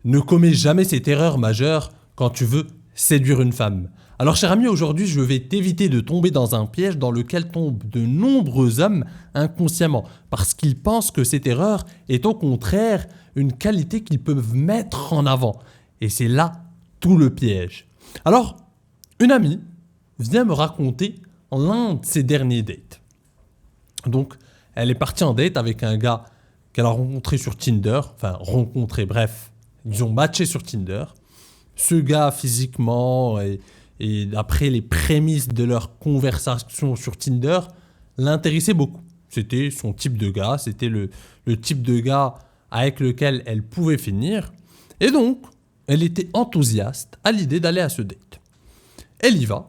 Ne commets jamais cette erreur majeure quand tu veux séduire une femme. Alors cher ami, aujourd'hui je vais t'éviter de tomber dans un piège dans lequel tombent de nombreux hommes inconsciemment, parce qu'ils pensent que cette erreur est au contraire une qualité qu'ils peuvent mettre en avant. Et c'est là tout le piège. Alors, une amie vient me raconter l'un de ses derniers dates. Donc, elle est partie en date avec un gars qu'elle a rencontré sur Tinder, bref, ils ont matché sur Tinder. Ce gars, physiquement et d'après les prémices de leur conversation sur Tinder, l'intéressait beaucoup. C'était son type de gars, c'était le type de gars avec lequel elle pouvait finir. Et donc, elle était enthousiaste à l'idée d'aller à ce date. Elle y va,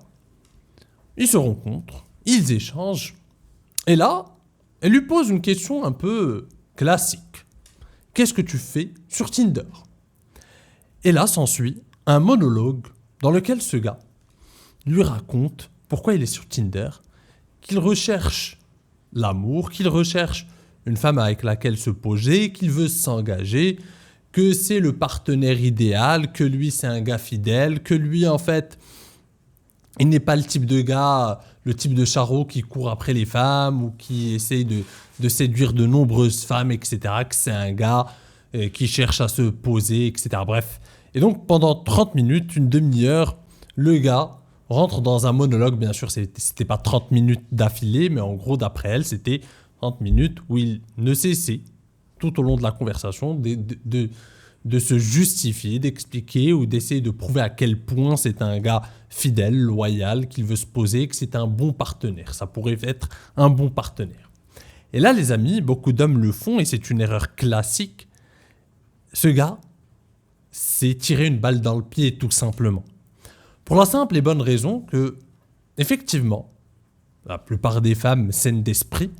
ils se rencontrent, ils échangent, et là, elle lui pose une question un peu classique. Qu'est-ce que tu fais sur Tinder ? Et là s'ensuit un monologue dans lequel ce gars lui raconte pourquoi il est sur Tinder, qu'il recherche l'amour, qu'il recherche une femme avec laquelle se poser, qu'il veut s'engager, que c'est le partenaire idéal, que lui c'est un gars fidèle, que lui en fait il n'est pas le type de gars, le type de charreau qui court après les femmes ou qui essaye de séduire de nombreuses femmes, etc. Que c'est un gars qui cherche à se poser, etc. Bref. Et donc, pendant 30 minutes, une demi-heure, le gars rentre dans un monologue. Bien sûr, c'était pas 30 minutes d'affilée, mais en gros, d'après elle, c'était 30 minutes où il ne cessait, tout au long de la conversation, de se justifier, d'expliquer ou d'essayer de prouver à quel point c'est un gars fidèle, loyal, qu'il veut se poser, que c'est un bon partenaire. Ça pourrait être un bon partenaire. Et là, les amis, beaucoup d'hommes le font et c'est une erreur classique. Ce gars s'est tiré une balle dans le pied, tout simplement. Pour la simple et bonne raison que, effectivement, la plupart des femmes saines d'esprit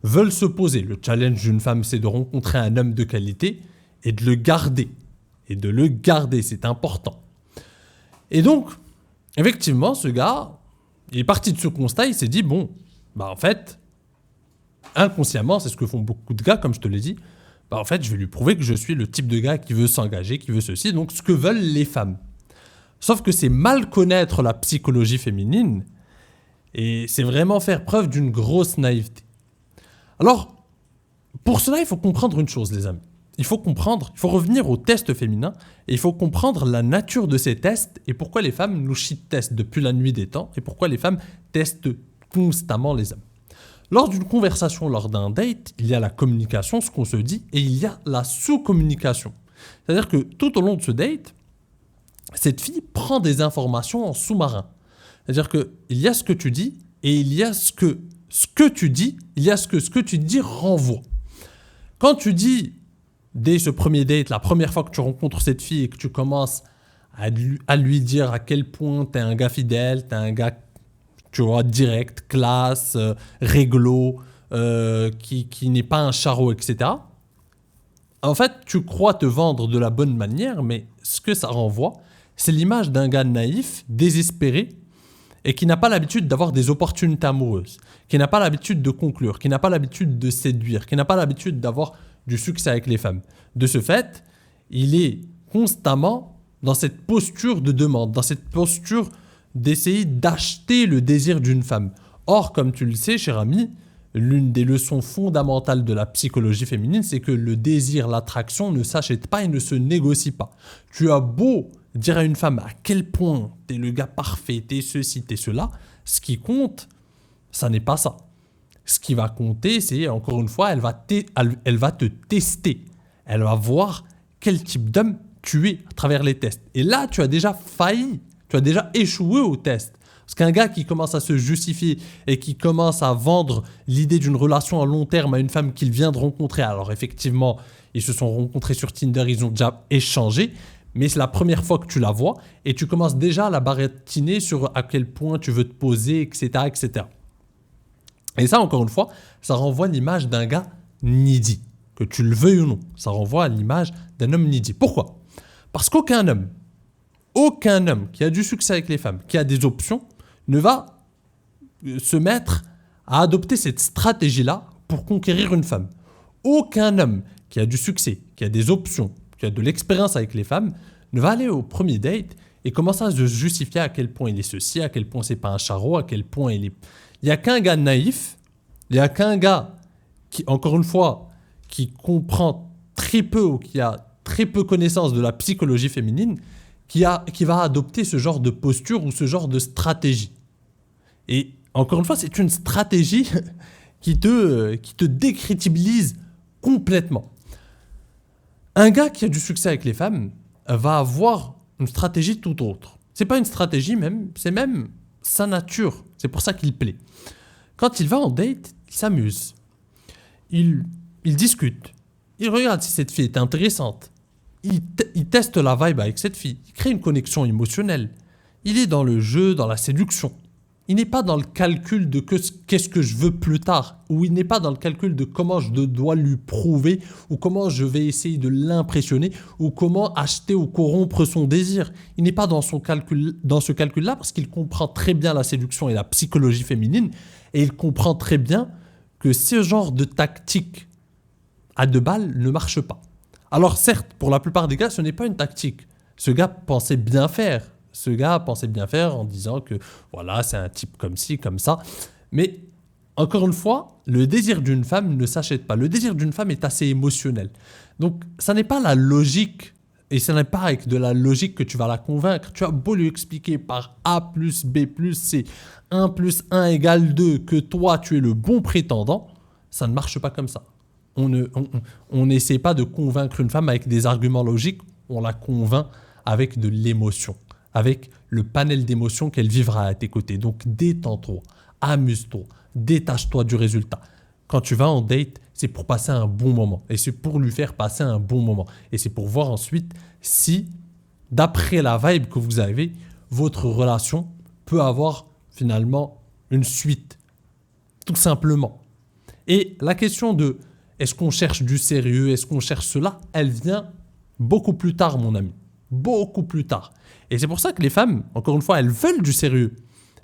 veulent se poser. Le challenge d'une femme, c'est de rencontrer un homme de qualité et de le garder. Et de le garder, c'est important. Et donc, effectivement, ce gars, il est parti de ce constat, il s'est dit, en fait, inconsciemment, c'est ce que font beaucoup de gars, comme je te l'ai dit, en fait, je vais lui prouver que je suis le type de gars qui veut s'engager, qui veut ceci, donc ce que veulent les femmes. Sauf que c'est mal connaître la psychologie féminine et c'est vraiment faire preuve d'une grosse naïveté. Alors, pour cela, il faut comprendre une chose, les amis. Il faut revenir aux tests féminins et il faut comprendre la nature de ces tests et pourquoi les femmes nous shit-testent depuis la nuit des temps et pourquoi les femmes testent constamment les hommes. Lors d'une conversation, lors d'un date, il y a la communication, ce qu'on se dit, et il y a la sous-communication. C'est-à-dire que tout au long de ce date, cette fille prend des informations en sous-marin. C'est-à-dire qu'il y a ce que tu dis et il y a ce que tu dis, il y a ce que tu dis renvoie. Quand tu dis, dès ce premier date, la première fois que tu rencontres cette fille et que tu commences à lui dire à quel point tu es un gars fidèle, tu es un gars, tu vois, direct, classe, réglo, qui n'est pas un charreau, etc. En fait, tu crois te vendre de la bonne manière, mais ce que ça renvoie, c'est l'image d'un gars naïf, désespéré, et qui n'a pas l'habitude d'avoir des opportunités amoureuses, qui n'a pas l'habitude de conclure, qui n'a pas l'habitude de séduire, qui n'a pas l'habitude d'avoir du succès avec les femmes. De ce fait, il est constamment dans cette posture de demande, dans cette posture d'essayer d'acheter le désir d'une femme. Or, comme tu le sais, cher ami, l'une des leçons fondamentales de la psychologie féminine, c'est que le désir, l'attraction ne s'achète pas et ne se négocie pas. Tu as beau dire à une femme à quel point t'es le gars parfait, t'es ceci, t'es cela, ce qui compte, ça n'est pas ça. Ce qui va compter, c'est, encore une fois, elle va te tester. Elle va voir quel type d'homme tu es à travers les tests. Et là, tu as déjà failli, tu as déjà échoué au test. Parce qu'un gars qui commence à se justifier et qui commence à vendre l'idée d'une relation à long terme à une femme qu'il vient de rencontrer, alors effectivement, ils se sont rencontrés sur Tinder, ils ont déjà échangé, mais c'est la première fois que tu la vois et tu commences déjà à la baratiner sur à quel point tu veux te poser, etc., etc. Et ça, encore une fois, ça renvoie l'image d'un gars needy, que tu le veuilles ou non. Ça renvoie à l'image d'un homme needy. Pourquoi ? Parce qu'aucun homme qui a du succès avec les femmes, qui a des options, ne va se mettre à adopter cette stratégie-là pour conquérir une femme. Aucun homme qui a du succès, qui a des options, qui a de l'expérience avec les femmes, ne va aller au premier date et commencer à se justifier à quel point il est ceci, à quel point c'est pas un charreau, à quel point il est... Il n'y a qu'un gars naïf, il n'y a qu'un gars qui, encore une fois, qui comprend très peu ou qui a très peu connaissance de la psychologie féminine, qui va adopter ce genre de posture ou ce genre de stratégie. Et encore une fois, c'est une stratégie qui te décrédibilise complètement. Un gars qui a du succès avec les femmes va avoir une stratégie tout autre. C'est pas une stratégie même, c'est même sa nature. C'est pour ça qu'il plaît. Quand il va en date, il s'amuse. Il discute. Il regarde si cette fille est intéressante. Il teste la vibe avec cette fille. Il crée une connexion émotionnelle. Il est dans le jeu, dans la séduction. Il n'est pas dans le calcul de qu'est-ce que je veux plus tard, ou il n'est pas dans le calcul de comment je dois lui prouver, ou comment je vais essayer de l'impressionner, ou comment acheter ou corrompre son désir. Il n'est pas dans ce calcul-là parce qu'il comprend très bien la séduction et la psychologie féminine, et il comprend très bien que ce genre de tactique à 2 balles ne marche pas. Alors certes, pour la plupart des gars, ce n'est pas une tactique. Ce gars pensait bien faire. Ce gars pensait bien faire en disant que voilà, c'est un type comme ci, comme ça. Mais encore une fois, le désir d'une femme ne s'achète pas. Le désir d'une femme est assez émotionnel. Donc, ça n'est pas la logique, et ce n'est pas avec de la logique que tu vas la convaincre. Tu as beau lui expliquer par A plus B plus C, 1 plus 1 égale 2, que toi, tu es le bon prétendant, ça ne marche pas comme ça. On n'essaie pas de convaincre une femme avec des arguments logiques, on la convainc avec de l'émotion, avec le panel d'émotions qu'elle vivra à tes côtés. Donc détends-toi, amuse-toi, détache-toi du résultat. Quand tu vas en date, c'est pour passer un bon moment. Et c'est pour lui faire passer un bon moment. Et c'est pour voir ensuite si, d'après la vibe que vous avez, votre relation peut avoir finalement une suite. Tout simplement. Et la question de est-ce qu'on cherche du sérieux, est-ce qu'on cherche cela, elle vient beaucoup plus tard, mon ami. Beaucoup plus tard. Et c'est pour ça que les femmes, encore une fois, elles veulent du sérieux.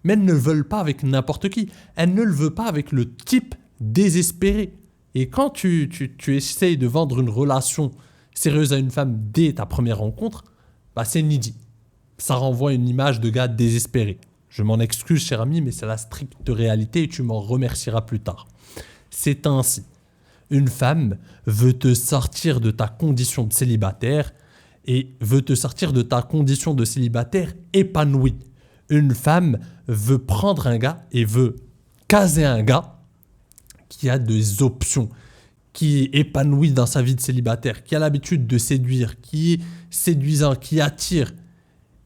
Mais elles ne le veulent pas avec n'importe qui. Elles ne le veulent pas avec le type désespéré. Et quand tu essayes de vendre une relation sérieuse à une femme dès ta première rencontre, bah c'est needy. Ça renvoie une image de gars désespéré. Je m'en excuse, cher ami, mais c'est la stricte réalité et tu m'en remercieras plus tard. C'est ainsi. Une femme veut te sortir de ta condition de célibataire et veut te sortir de ta condition de célibataire épanoui. Une femme veut prendre un gars et veut caser un gars qui a des options, qui est épanoui dans sa vie de célibataire, qui a l'habitude de séduire, qui est séduisant, qui attire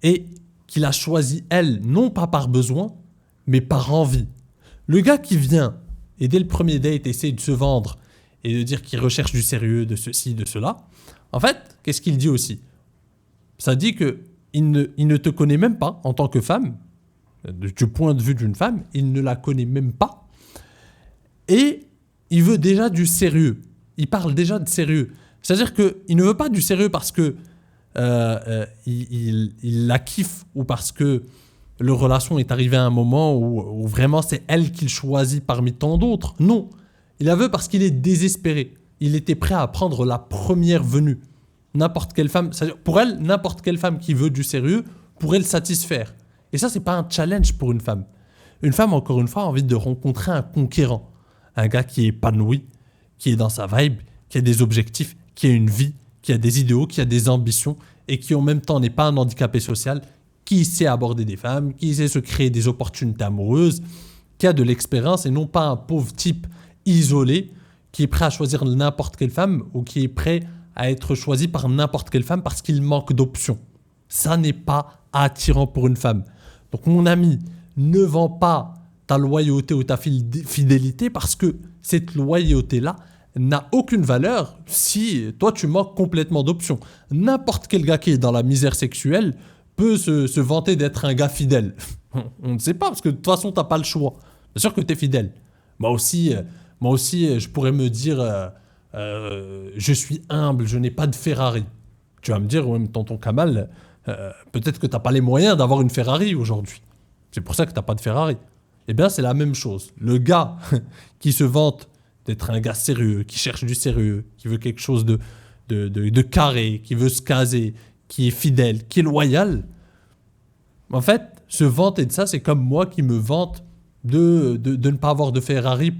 et qui l'a choisi, elle, non pas par besoin, mais par envie. Le gars qui vient et dès le premier date essaie de se vendre et de dire qu'il recherche du sérieux, de ceci, de cela, en fait, qu'est-ce qu'il dit aussi ? Ça dit qu'il ne te connaît même pas en tant que femme, du point de vue d'une femme, il ne la connaît même pas, et il veut déjà du sérieux. Il parle déjà de sérieux. C'est-à-dire qu'il ne veut pas du sérieux parce que il la kiffe ou parce que leur relation est arrivée à un moment où vraiment c'est elle qu'il choisit parmi tant d'autres. Non, il la veut parce qu'il est désespéré. Il était prêt à prendre la première venue. N'importe quelle femme, c'est-à-dire pour elle, n'importe quelle femme qui veut du sérieux pourrait le satisfaire. Et ça, c'est pas un challenge pour une femme. Une femme, encore une fois, a envie de rencontrer un conquérant. Un gars qui est épanoui, qui est dans sa vibe, qui a des objectifs, qui a une vie, qui a des idéaux, qui a des ambitions et qui en même temps n'est pas un handicapé social, qui sait aborder des femmes, qui sait se créer des opportunités amoureuses, qui a de l'expérience et non pas un pauvre type isolé qui est prêt à choisir n'importe quelle femme ou qui est prêt à être choisi par n'importe quelle femme parce qu'il manque d'options. Ça n'est pas attirant pour une femme. Donc mon ami, ne vends pas ta loyauté ou ta fidélité parce que cette loyauté-là n'a aucune valeur si toi tu manques complètement d'options. N'importe quel gars qui est dans la misère sexuelle peut se vanter d'être un gars fidèle. On ne sait pas parce que de toute façon t'as pas le choix. Bien sûr que t'es fidèle. Moi aussi, je pourrais me dire je suis humble, je n'ai pas de Ferrari. Tu vas me dire, ouais, mais tonton Kamal, peut-être que t'as pas les moyens d'avoir une Ferrari aujourd'hui. C'est pour ça que t'as pas de Ferrari. Eh bien, c'est la même chose. Le gars qui se vante d'être un gars sérieux, qui cherche du sérieux, qui veut quelque chose de carré, qui veut se caser, qui est fidèle, qui est loyal. En fait, se vanter de ça, c'est comme moi qui me vante de ne pas avoir de Ferrari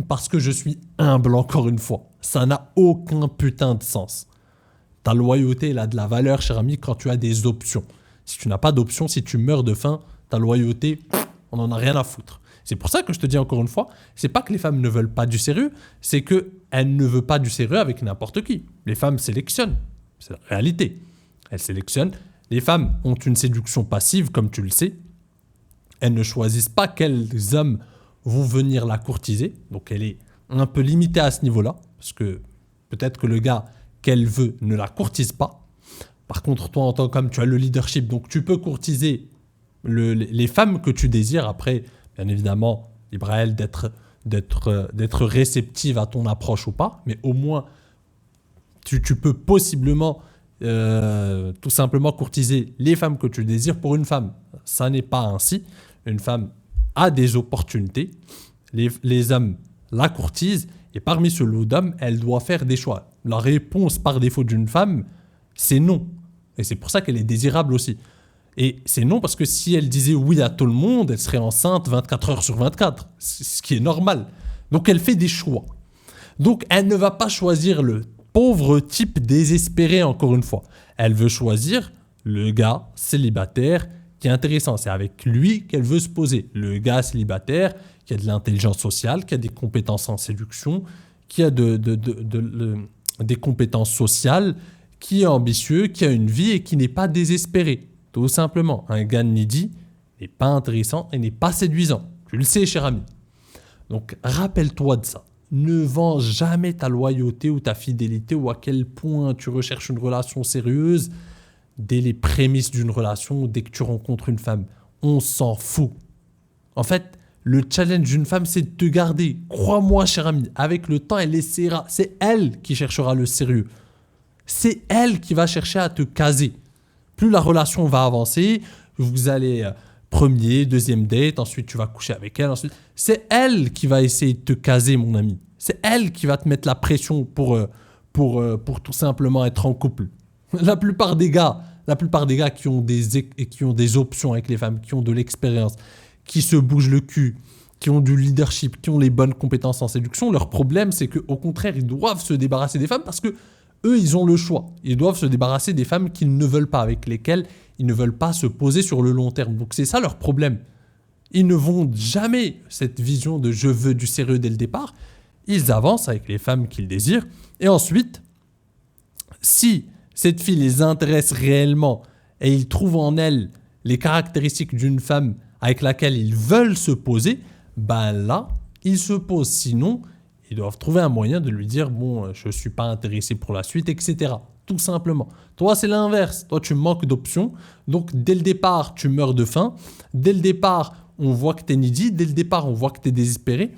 parce que je suis humble, encore une fois. Ça n'a aucun putain de sens. Ta loyauté, elle a de la valeur, cher ami, quand tu as des options. Si tu n'as pas d'options, si tu meurs de faim, ta loyauté, on n'en a rien à foutre. C'est pour ça que je te dis encore une fois, c'est pas que les femmes ne veulent pas du sérieux, c'est qu'elles ne veulent pas du sérieux avec n'importe qui. Les femmes sélectionnent, c'est la réalité. Elles sélectionnent. Les femmes ont une séduction passive, comme tu le sais. Elles ne choisissent pas quels hommes vont venir la courtiser. Donc elle est un peu limitée à ce niveau-là, parce que peut-être que le gars qu'elle veut ne la courtise pas. Par contre, toi, en tant qu'homme, tu as le leadership, donc tu peux courtiser les femmes que tu désires. Après, bien évidemment, libre à elle d'être réceptive à ton approche ou pas, mais au moins, tu peux possiblement tout simplement courtiser les femmes que tu désires pour une femme. Ça n'est pas ainsi. Une femme a des opportunités. Les hommes la courtisent et parmi ce lot d'hommes, elle doit faire des choix. La réponse par défaut d'une femme, c'est non. Et c'est pour ça qu'elle est désirable aussi. Et c'est non parce que si elle disait oui à tout le monde, elle serait enceinte 24 heures sur 24, ce qui est normal. Donc elle fait des choix. Donc elle ne va pas choisir le pauvre type désespéré, encore une fois. Elle veut choisir le gars célibataire qui est intéressant. C'est avec lui qu'elle veut se poser. Le gars célibataire qui a de l'intelligence sociale, qui a des compétences en séduction, qui a des compétences sociales, qui est ambitieux, qui a une vie et qui n'est pas désespéré. Tout simplement, un gars needy n'est pas intéressant et n'est pas séduisant. Tu le sais, cher ami. Donc, rappelle-toi de ça. Ne vends jamais ta loyauté ou ta fidélité ou à quel point tu recherches une relation sérieuse dès les prémices d'une relation ou dès que tu rencontres une femme. On s'en fout. En fait, le challenge d'une femme, c'est de te garder. Crois-moi, cher ami, avec le temps, elle essaiera. C'est elle qui cherchera le sérieux. C'est elle qui va chercher à te caser. Plus la relation va avancer, vous allez premier, deuxième date, ensuite tu vas coucher avec elle, ensuite c'est elle qui va essayer de te caser, mon ami. C'est elle qui va te mettre la pression pour tout simplement être en couple. La plupart des gars qui ont des options avec les femmes, qui ont de l'expérience, qui se bougent le cul, qui ont du leadership, qui ont les bonnes compétences en séduction, leur problème c'est qu'au contraire ils doivent se débarrasser des femmes parce que eux, ils ont le choix. Ils doivent se débarrasser des femmes qu'ils ne veulent pas, avec lesquelles ils ne veulent pas se poser sur le long terme. Donc c'est ça leur problème. Ils ne vont jamais cette vision de je veux du sérieux dès le départ. Ils avancent avec les femmes qu'ils désirent. Et ensuite, si cette fille les intéresse réellement et ils trouvent en elle les caractéristiques d'une femme avec laquelle ils veulent se poser, ben là, ils se posent. Sinon, ils doivent trouver un moyen de lui dire « Bon, je ne suis pas intéressé pour la suite, etc. » Tout simplement. Toi, c'est l'inverse. Toi, tu manques d'options. Donc, dès le départ, tu meurs de faim. Dès le départ, on voit que tu es needy. Dès le départ, on voit que tu es désespéré.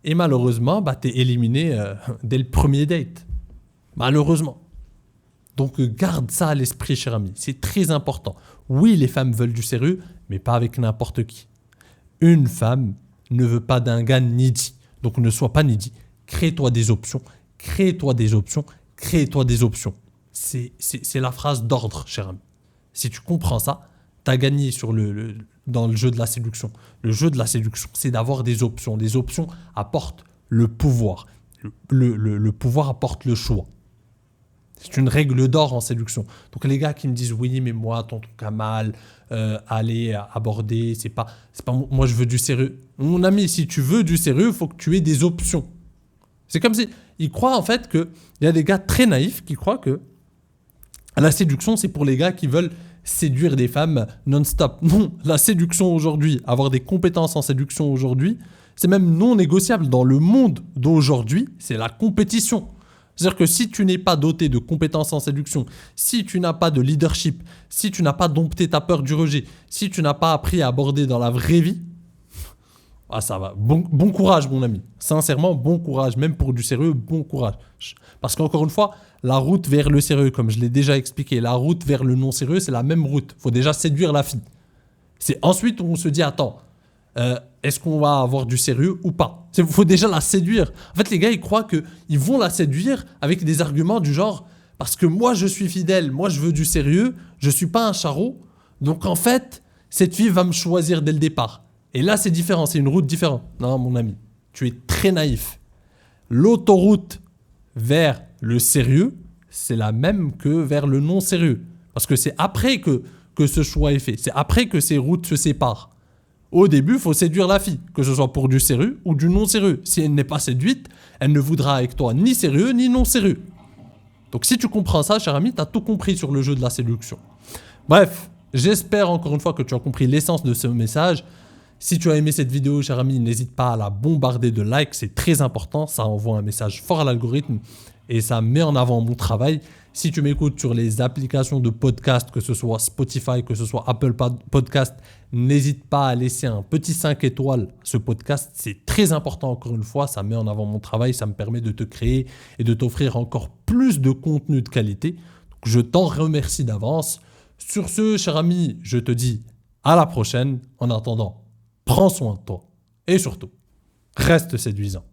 Et malheureusement, tu es éliminé dès le premier date. Malheureusement. Donc, garde ça à l'esprit, cher ami. C'est très important. Oui, les femmes veulent du sérieux, mais pas avec n'importe qui. Une femme ne veut pas d'un gars needy. Donc, ne sois pas needy. Crée-toi des options, crée-toi des options, crée-toi des options. C'est la phrase d'ordre, cher ami. Si tu comprends ça, tu as gagné dans le jeu de la séduction. Le jeu de la séduction, c'est d'avoir des options. Les options apportent le pouvoir. Le pouvoir apporte le choix. C'est une règle d'or en séduction. Donc les gars qui me disent « Oui, mais moi, tonton Kamal, aller aborder, c'est pas moi, je veux du sérieux. » Mon ami, si tu veux du sérieux, il faut que tu aies des options. C'est comme si ils croient en fait qu'il y a des gars très naïfs qui croient que la séduction, c'est pour les gars qui veulent séduire des femmes non-stop. Non, la séduction aujourd'hui, avoir des compétences en séduction aujourd'hui, c'est même non négociable. Dans le monde d'aujourd'hui, c'est la compétition. C'est-à-dire que si tu n'es pas doté de compétences en séduction, si tu n'as pas de leadership, si tu n'as pas dompté ta peur du rejet, si tu n'as pas appris à aborder dans la vraie vie, ah ça va. Bon courage, mon ami. Sincèrement, bon courage. Même pour du sérieux, bon courage. Parce qu'encore une fois, la route vers le sérieux, comme je l'ai déjà expliqué, la route vers le non-sérieux, c'est la même route. Il faut déjà séduire la fille. C'est ensuite où on se dit, attends, est-ce qu'on va avoir du sérieux ou pas? Il faut déjà la séduire. En fait, les gars, ils croient qu'ils vont la séduire avec des arguments du genre « parce que moi, je suis fidèle, moi, je veux du sérieux, je suis pas un charreau, donc en fait, cette fille va me choisir dès le départ. » Et là, c'est différent, c'est une route différente. Non, mon ami, tu es très naïf. L'autoroute vers le sérieux, c'est la même que vers le non-sérieux. Parce que c'est après que ce choix est fait. C'est après que ces routes se séparent. Au début, il faut séduire la fille, que ce soit pour du sérieux ou du non-sérieux. Si elle n'est pas séduite, elle ne voudra avec toi ni sérieux ni non-sérieux. Donc si tu comprends ça, cher ami, tu as tout compris sur le jeu de la séduction. Bref, j'espère encore une fois que tu as compris l'essence de ce message. Si tu as aimé cette vidéo, cher ami, n'hésite pas à la bombarder de likes, c'est très important, ça envoie un message fort à l'algorithme et ça met en avant mon travail. Si tu m'écoutes sur les applications de podcast, que ce soit Spotify, que ce soit Apple Podcast, n'hésite pas à laisser un petit 5 étoiles à ce podcast. C'est très important encore une fois, ça met en avant mon travail, ça me permet de te créer et de t'offrir encore plus de contenu de qualité. Donc, je t'en remercie d'avance. Sur ce, cher ami, je te dis à la prochaine. En attendant, prends soin de toi et surtout, reste séduisant.